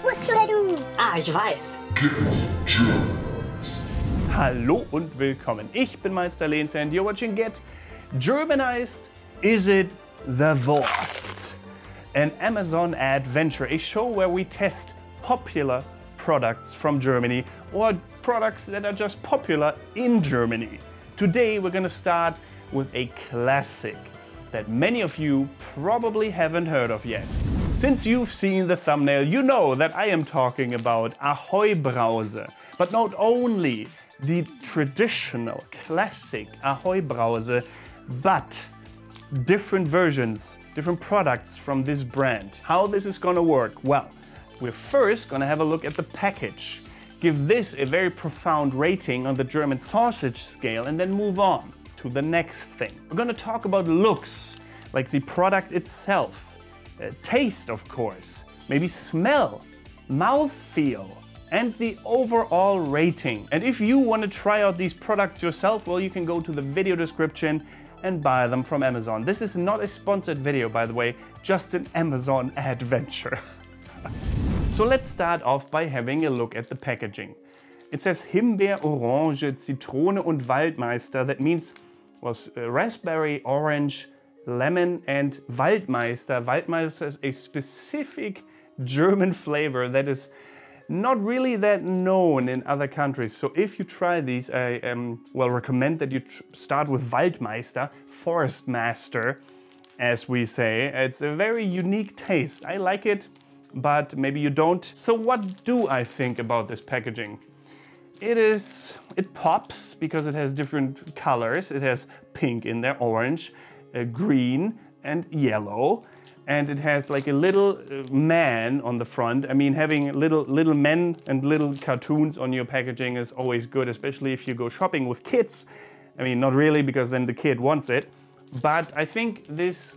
Putz oder du? Ah, ich weiß. Hallo und willkommen. Ich bin Meister Lenz and you're watching Get Germanized. Is it the Wurst? An Amazon adventure, a show where we test popular products from Germany or products that are just popular in Germany. Today we're gonna start with a classic that many of you probably haven't heard of yet. Since you've seen the thumbnail, you know that I am talking about Ahoj-Brause. But not only the traditional classic Ahoj-Brause, but different versions, different products from this brand. How this is gonna work? Well, we're first gonna have a look at the package, give this a very profound rating on the German sausage scale, and then move on to the next thing. We're gonna talk about looks, like the product itself, taste of course, maybe smell, mouthfeel, and the overall rating. And if you want to try out these products yourself, well, you can go to the video description and buy them from Amazon. This is not a sponsored video, by the way, just an Amazon adventure. So let's start off by having a look at the packaging. It says Himbeer, Orange, Zitrone und Waldmeister. That means raspberry, orange, lemon and Waldmeister. Waldmeister is a specific German flavor that is not really that known in other countries. So if you try these, I recommend that you start with Waldmeister, Forest Master, as we say. It's a very unique taste. I like it, but maybe you don't. So what do I think about this packaging? It pops because it has different colors. It has pink in there, orange, green and yellow. And it has like a little man on the front. I mean, having little men and little cartoons on your packaging is always good, especially if you go shopping with kids. I mean, not really, because then the kid wants it. But I think this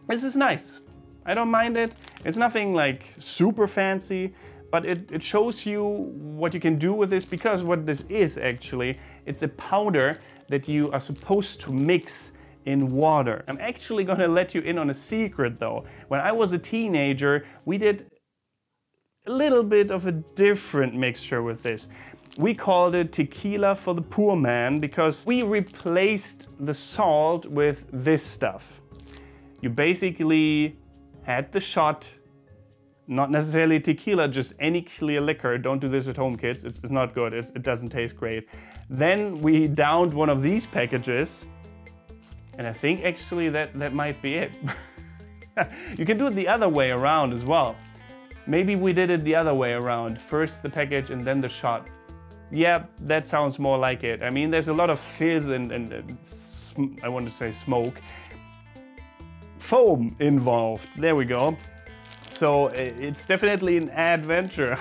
is nice. I don't mind it. It's nothing like super fancy, but it shows you what you can do with this, because what this is actually, it's a powder that you are supposed to mix in water. I'm actually gonna let you in on a secret though. When I was a teenager, we did a little bit of a different mixture with this. We called it tequila for the poor man because we replaced the salt with this stuff. You basically had the shot, not necessarily tequila, just any clear liquor. Don't do this at home, kids. It's not good. It doesn't taste great. Then we downed one of these packages, and I think actually that might be it. You can do it the other way around as well. Maybe we did it the other way around. First the package and then the shot. Yeah, that sounds more like it. I mean, there's a lot of fizz and I want to say smoke. Foam involved. There we go. So it's definitely an adventure.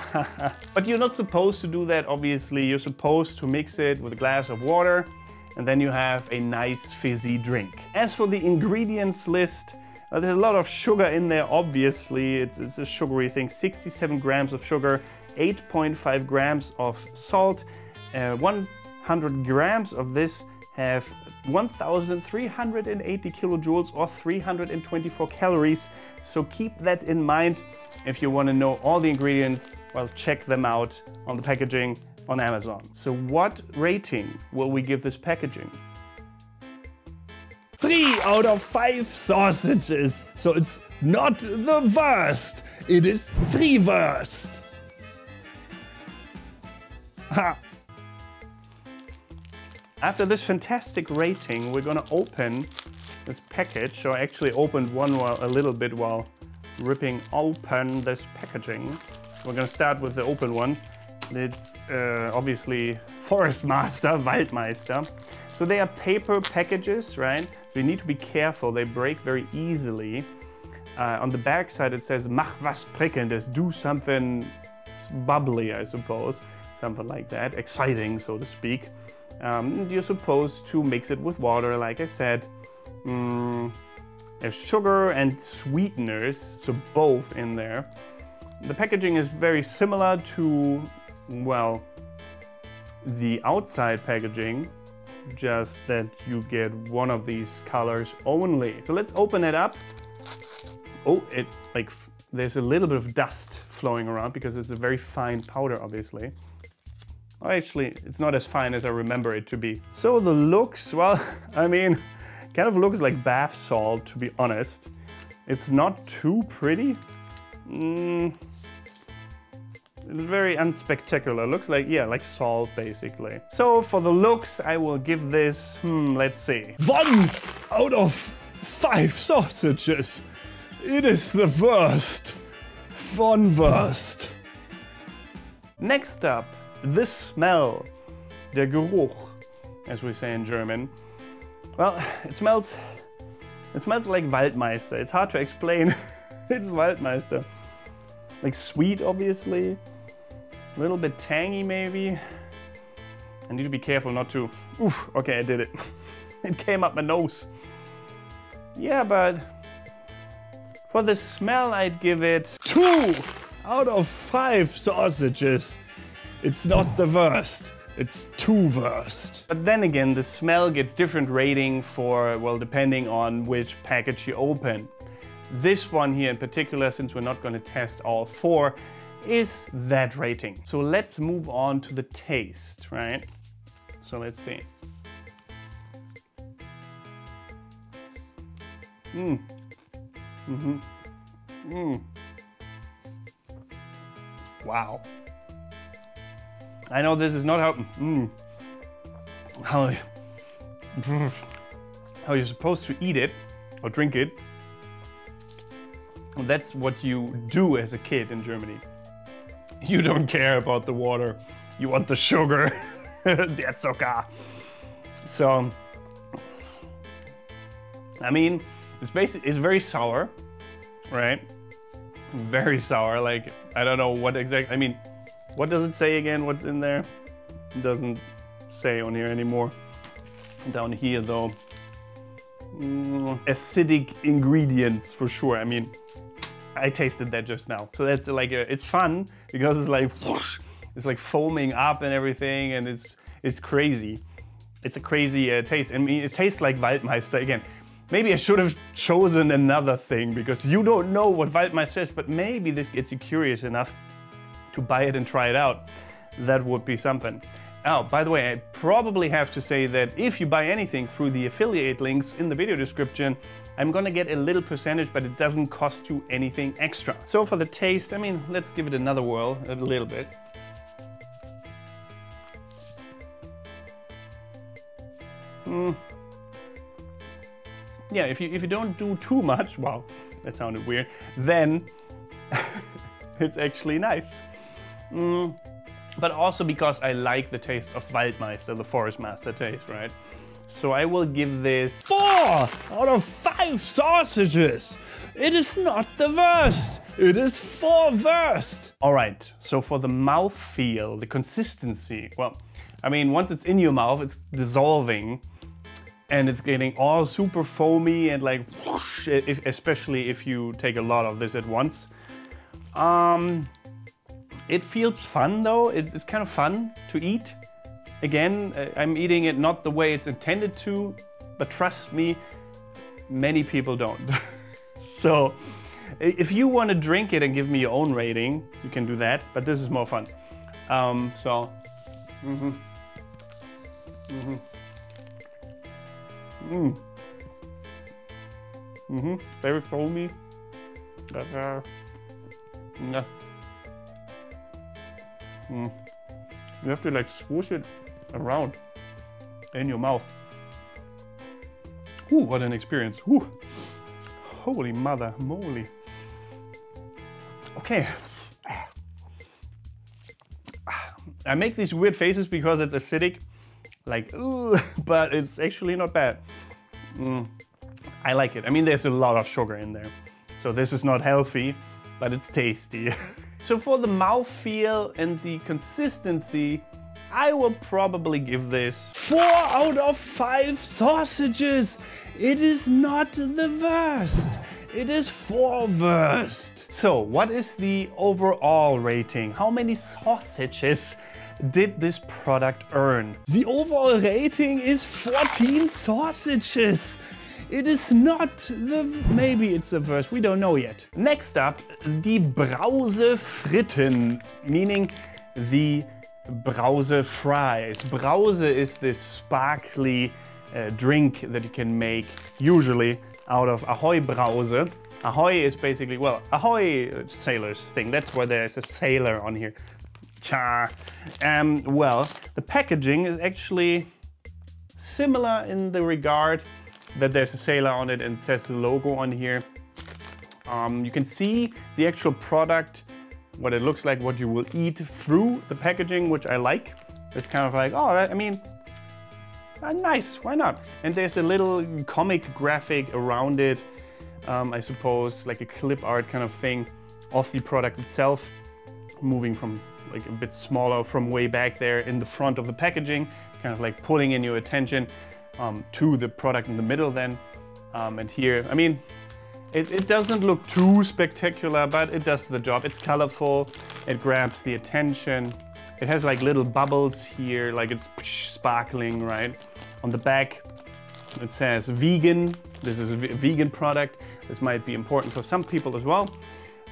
But you're not supposed to do that, obviously. You're supposed to mix it with a glass of water, and then you have a nice fizzy drink. As for the ingredients list, there's a lot of sugar in there, obviously. It's a sugary thing. 67 grams of sugar, 8.5 grams of salt. 100 grams of this have 1,380 kilojoules or 324 calories. So keep that in mind. If you want to know all the ingredients, well, check them out on the packaging on Amazon. So what rating will we give this packaging? 3 out of 5 sausages. So it's not the worst. It is 3 worst. Ha! After this fantastic rating, we're gonna open this package. So I actually opened one a little bit while ripping open this packaging. We're gonna start with the open one. It's obviously Forest Master, Waldmeister. So they are paper packages, right? So you need to be careful, they break very easily. On the back side it says, mach was prickelndes, do something bubbly, I suppose. Something like that, exciting, so to speak. You're supposed to mix it with water, like I said. There's sugar and sweeteners, so both in there. The packaging is very similar to, well, the outside packaging, just that you get one of these colors only. So let's open it up. Oh, it like there's a little bit of dust flowing around because it's a very fine powder, obviously. Oh, actually, it's not as fine as I remember it to be. So the looks, well, I mean, kind of looks like bath salt, to be honest. It's not too pretty. It's very unspectacular. Looks like, yeah, like salt, basically. So for the looks, I will give this, let's see. 1 out of 5 sausages. It is the worst. Von Wurst. Next up, the smell. Der Geruch, as we say in German. Well, it smells like Waldmeister. It's hard to explain. It's Waldmeister. Like sweet, obviously. A little bit tangy, maybe. I need to be careful not to... Oof, okay, I did it. It came up my nose. Yeah, but for the smell, I'd give it 2 out of 5 sausages. It's not the worst. It's too worst. But then again, the smell gets different rating for, well, depending on which package you open. This one here in particular, since we're not going to test all 4, is that rating. So let's move on to the taste, right? So let's see. Wow. I know this is not how you're supposed to eat it or drink it. That's what you do as a kid in Germany. You don't care about the water. You want the sugar. Der Zucker. So, I mean, it's very sour, right? Very sour. Like, I don't know what exactly. I mean, what does it say again? What's in there? It doesn't say on here anymore. Down here, though. Acidic ingredients for sure. I mean, I tasted that just now. So that's like it's fun because it's like whoosh, it's like foaming up and everything, and it's crazy. It's a crazy taste. I mean, it tastes like Waldmeister again. Maybe I should have chosen another thing because you don't know what Waldmeister is, but maybe this gets you curious enough to buy it and try it out. That would be something. Oh, by the way, I probably have to say that if you buy anything through the affiliate links in the video description, I'm gonna get a little percentage, but it doesn't cost you anything extra. So for the taste, I mean, let's give it another whirl, a little bit. Yeah, if you don't do too much, wow, that sounded weird, then it's actually nice. But also because I like the taste of Waldmeister, the Forest Master taste, right? So I will give this 4 out of 5 sausages. It is not the worst. It is 4 worst. All right, so for the mouthfeel, the consistency, well, I mean, once it's in your mouth, it's dissolving and it's getting all super foamy and like whoosh, especially if you take a lot of this at once. It feels fun though. It's kind of fun to eat. Again, I'm eating it not the way it's intended to, but trust me, many people don't. So if you want to drink it and give me your own rating, you can do that, but this is more fun. Very foamy. Yeah. You have to like swoosh it around in your mouth. Ooh, what an experience. Ooh. Holy mother moly. Okay. I make these weird faces because it's acidic. Like, ooh, but it's actually not bad. I like it. I mean, there's a lot of sugar in there. So this is not healthy, but it's tasty. So for the mouthfeel and the consistency, I will probably give this 4 out of 5 sausages. It is not the worst. It is 4 worst. So what is the overall rating? How many sausages did this product earn? The overall rating is 14 sausages. It is not the... Maybe it's the worst, we don't know yet. Next up, die Brause Fritten, meaning the Brause fries. Brause is this sparkly drink that you can make usually out of Ahoj-Brause. Ahoy is basically, well, Ahoy sailors thing. That's why there's a sailor on here. Cha. Well, the packaging is actually similar in the regard that there's a sailor on it and it says the logo on here. You can see the actual product, what it looks like, what you will eat through the packaging, which I like. It's kind of like, oh, I mean, nice, why not? And there's a little comic graphic around it, I suppose, like a clip art kind of thing of the product itself, moving from like a bit smaller from way back there in the front of the packaging, kind of like pulling in your attention to the product in the middle then. And here, I mean, it doesn't look too spectacular, but it does the job. It's colorful, it grabs the attention. It has like little bubbles here, like it's sparkling, right? On the back, it says vegan. This is a vegan product. This might be important for some people as well.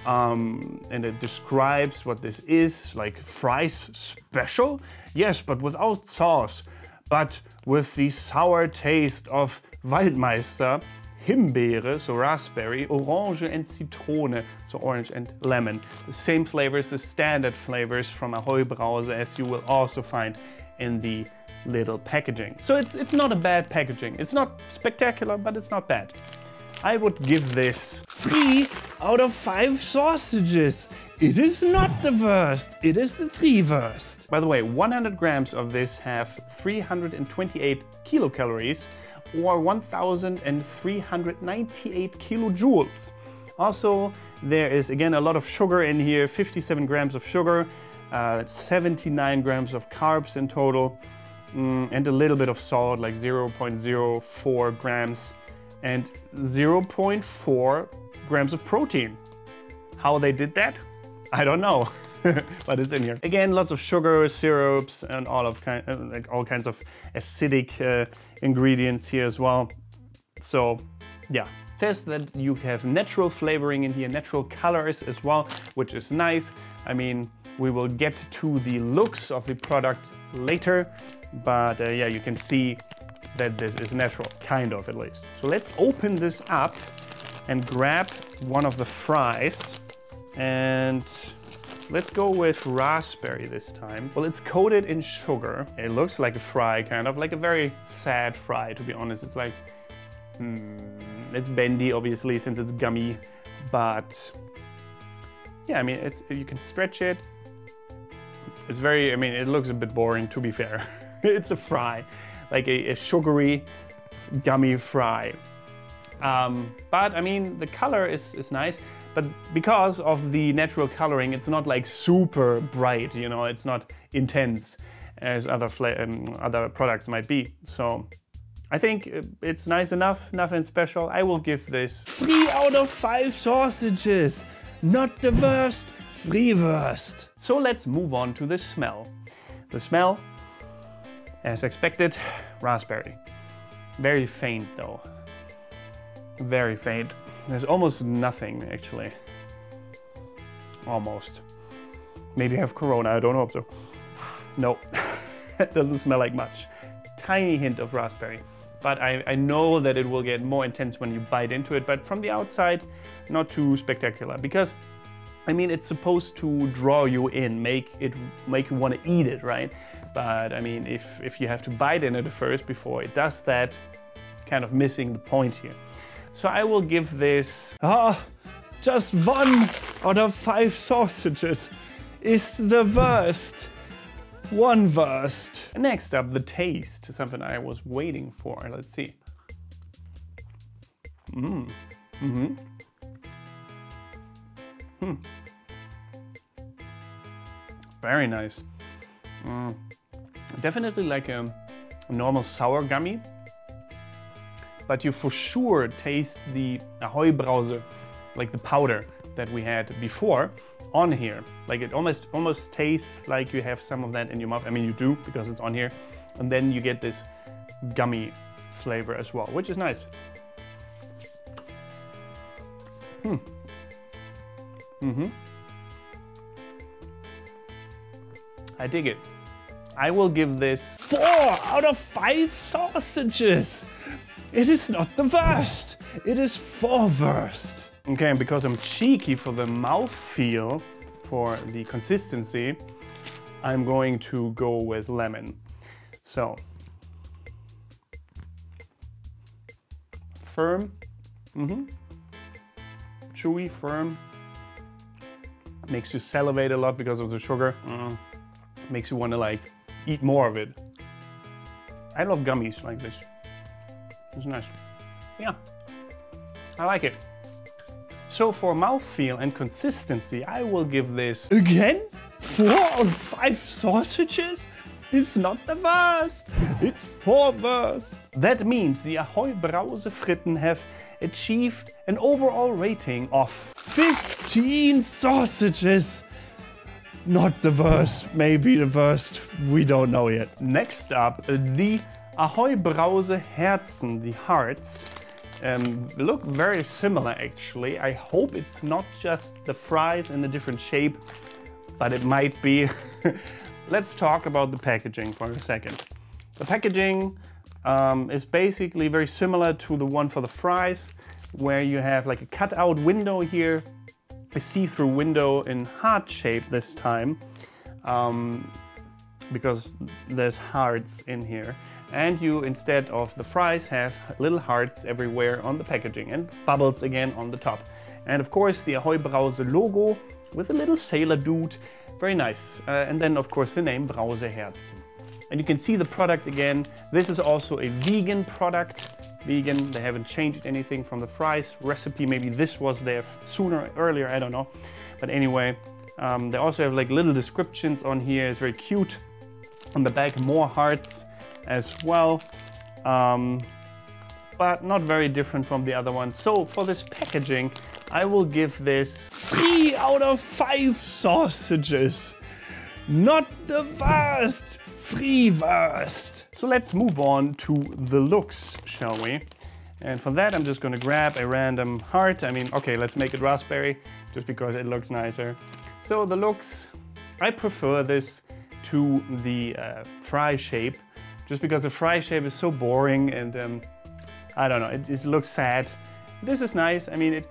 And it describes what this is, like fries special. Yes, but without sauce, but with the sour taste of Waldmeister, Himbeere, so raspberry, Orange and Zitrone, so orange and lemon. The same flavors, the standard flavors from Ahoj-Brause, as you will also find in the little packaging. So it's not a bad packaging. It's not spectacular, but it's not bad. I would give this 3 out of 5 sausages. It is not the worst, it is the 3 worst. By the way, 100 grams of this have 328 kilocalories, or 1,398 kilojoules. Also, there is again a lot of sugar in here, 57 grams of sugar, 79 grams of carbs in total, and a little bit of salt, like 0.04 grams, and 0.4 grams of protein. How they did that? I don't know, but it's in here. Again, lots of sugar, syrups, and all kinds of acidic ingredients here as well. So, yeah. It says that you have natural flavoring in here, natural colors as well, which is nice. I mean, we will get to the looks of the product later, but yeah, you can see that this is natural, kind of at least. So let's open this up and grab one of the fries. And let's go with raspberry this time. Well, it's coated in sugar. It looks like a fry, kind of like a very sad fry, to be honest. It's like, it's bendy, obviously, since it's gummy, but yeah, I mean, you can stretch it. It's very, I mean, it looks a bit boring, to be fair. It's a fry, like a sugary, gummy fry. But I mean, the color is nice. But because of the natural coloring, it's not like super bright, you know, it's not intense as other products might be. So I think it's nice enough, nothing special. I will give this 3 out of 5 sausages. Not the worst, 3 worst. So let's move on to the smell. The smell, as expected, raspberry. Very faint though, very faint. There's almost nothing, actually. Almost. Maybe I have Corona, I don't hope so. No, it doesn't smell like much. Tiny hint of raspberry. But I know that it will get more intense when you bite into it, but from the outside, not too spectacular. Because, I mean, it's supposed to draw you in, make you want to eat it, right? But, I mean, if you have to bite in it first before it does that, kind of missing the point here. So I will give this... just 1 out of 5 sausages is the worst. 1 worst. Next up, the taste. Something I was waiting for. Let's see. Very nice. Definitely like a normal sour gummy. But you for sure taste the Ahoj-Brause, like the powder that we had before, on here. Like it almost tastes like you have some of that in your mouth. I mean, you do, because it's on here. And then you get this gummy flavor as well, which is nice. I dig it. I will give this 4 out of 5 sausages. It is not the worst. It is 4 worst. Okay, and because I'm cheeky for the mouthfeel, for the consistency, I'm going to go with lemon. So, firm, chewy, firm. Makes you salivate a lot because of the sugar. Makes you want to like eat more of it. I love gummies like this. It's nice. Yeah, I like it. So for mouthfeel and consistency, I will give this... Again? 4 out of 5 sausages? It's not the worst. It's 4 worst. That means the Ahoj-Brause Fritten have achieved an overall rating of 15 sausages. Not the worst, maybe the worst. We don't know yet. Next up, the Ahoj-Brause Herzen, the hearts. Look very similar actually. I hope it's not just the fries in a different shape, but it might be. Let's talk about the packaging for a second. The packaging is basically very similar to the one for the fries, where you have like a cutout window here, a see-through window in heart shape this time, because there's hearts in here. And you, instead of the fries, have little hearts everywhere on the packaging and bubbles again on the top. And of course the Ahoj-Brause logo with a little sailor dude, very nice. And then of course the name Brause Herzen. And you can see the product again. This is also a vegan product. Vegan, they haven't changed anything from the fries recipe. Maybe this was there sooner, earlier, I don't know. But anyway, they also have like little descriptions on here. It's very cute. On the back, more hearts as well, but not very different from the other one. So for this packaging, I will give this 3 out of 5 sausages. Not the worst, 3 worst. So let's move on to the looks, shall we? And for that, I'm just gonna grab a random heart. I mean, okay, let's make it raspberry, just because it looks nicer. So the looks, I prefer this to the fry shape, just because the fry shape is so boring and I don't know, it just looks sad. This is nice. I mean, it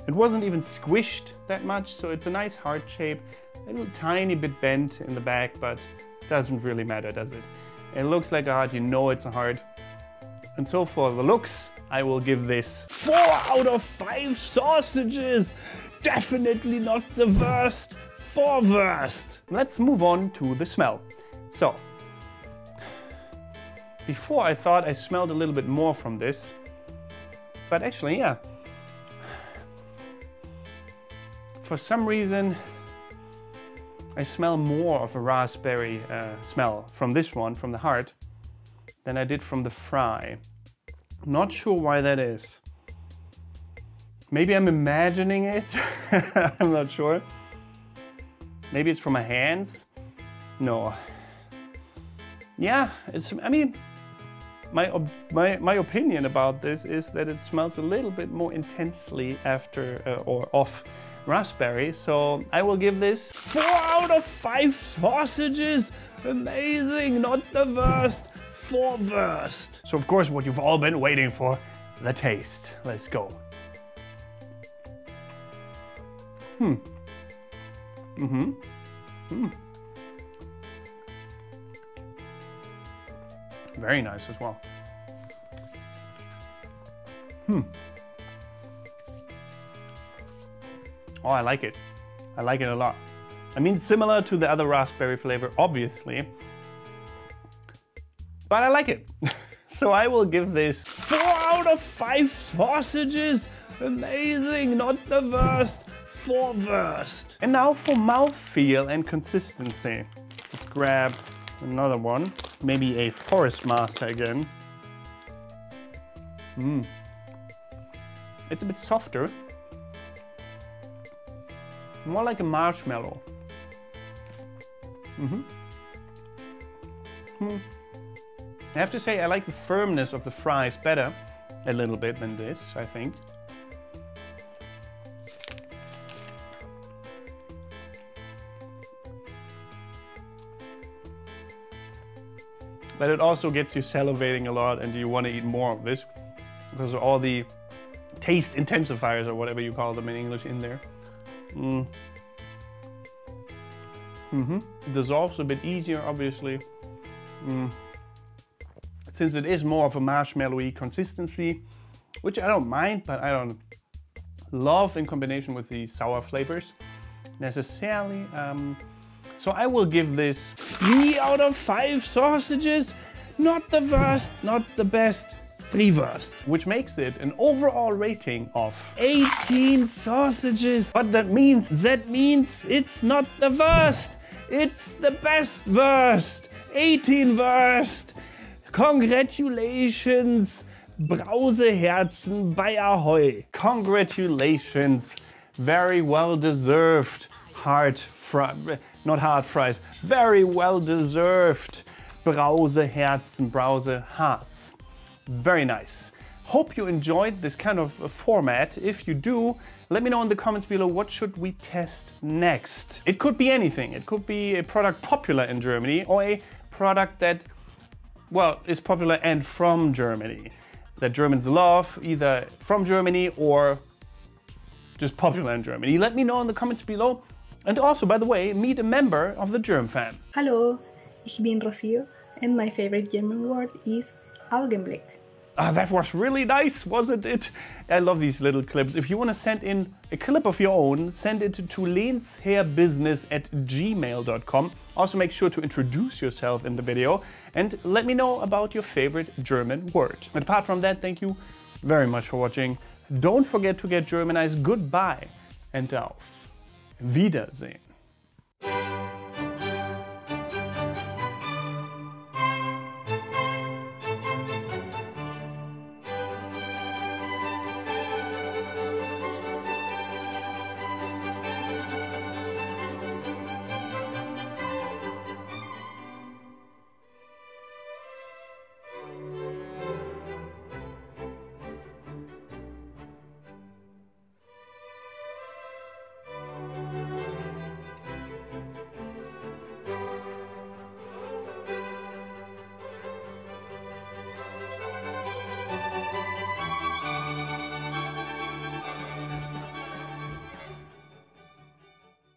wasn't even squished that much, so it's a nice heart shape. A little tiny bit bent in the back, but doesn't really matter, does it? It looks like a heart, you know it's a heart. And so for the looks, I will give this 4 out of 5 sausages. Definitely not the worst, 4 worst. Let's move on to the smell. So, before I thought I smelled a little bit more from this, but actually, yeah. For some reason, I smell more of a raspberry smell from this one, from the heart, than I did from the fry. Not sure why that is. Maybe I'm imagining it. I'm not sure. Maybe it's from my hands. No. Yeah, I mean, my opinion about this is that it smells a little bit more intensely after or off raspberry. So I will give this 4 out of 5 sausages. Amazing, not the worst, 4 worst. So of course what you've all been waiting for, the taste. Let's go. Very nice as well. Oh, I like it. I like it a lot. I mean, similar to the other raspberry flavor, obviously. But I like it. So I will give this 4 out of 5 sausages. Amazing, not the worst, 4 worst. And now for mouthfeel and consistency. Let's grab another one. Maybe a Forest Master again. It's a bit softer. More like a marshmallow. I have to say I like the firmness of the fries better a little bit than this, I think. but it also gets you salivating a lot and you want to eat more of this because of all the taste intensifiers or whatever you call them in English in there. Dissolves a bit easier, obviously. Since it is more of a marshmallowy consistency, which I don't mind, but I don't love in combination with the sour flavors necessarily. So I will give this 3 out of 5 sausages. Not the worst, not the best. 3 worst. Which makes it an overall rating of 18 sausages. What that means? That means it's not the worst. It's the best worst. 18 worst. Congratulations, Brauseherzen bei Ahoj. Congratulations. Very well deserved. Not hard fries. Very well deserved. Brauseherzen, Brause hearts. Very nice. Hope you enjoyed this kind of format. If you do, let me know in the comments below what should we test next. It could be anything. It could be a product popular in Germany or a product that, well, is popular and from Germany. That Germans love, either from Germany or just popular in Germany. Let me know in the comments below. And also, by the way, meet a member of the Germ Fam. Hallo, ich bin Rocio and my favorite German word is Augenblick. That was really nice, wasn't it? I love these little clips. If you want to send in a clip of your own, send it to lenshairbusiness@gmail.com. Also make sure to introduce yourself in the video and let me know about your favorite German word. And apart from that, thank you very much for watching. Don't forget to get Germanized. Goodbye and auf Wiedersehen.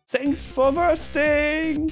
Thanks for worsting!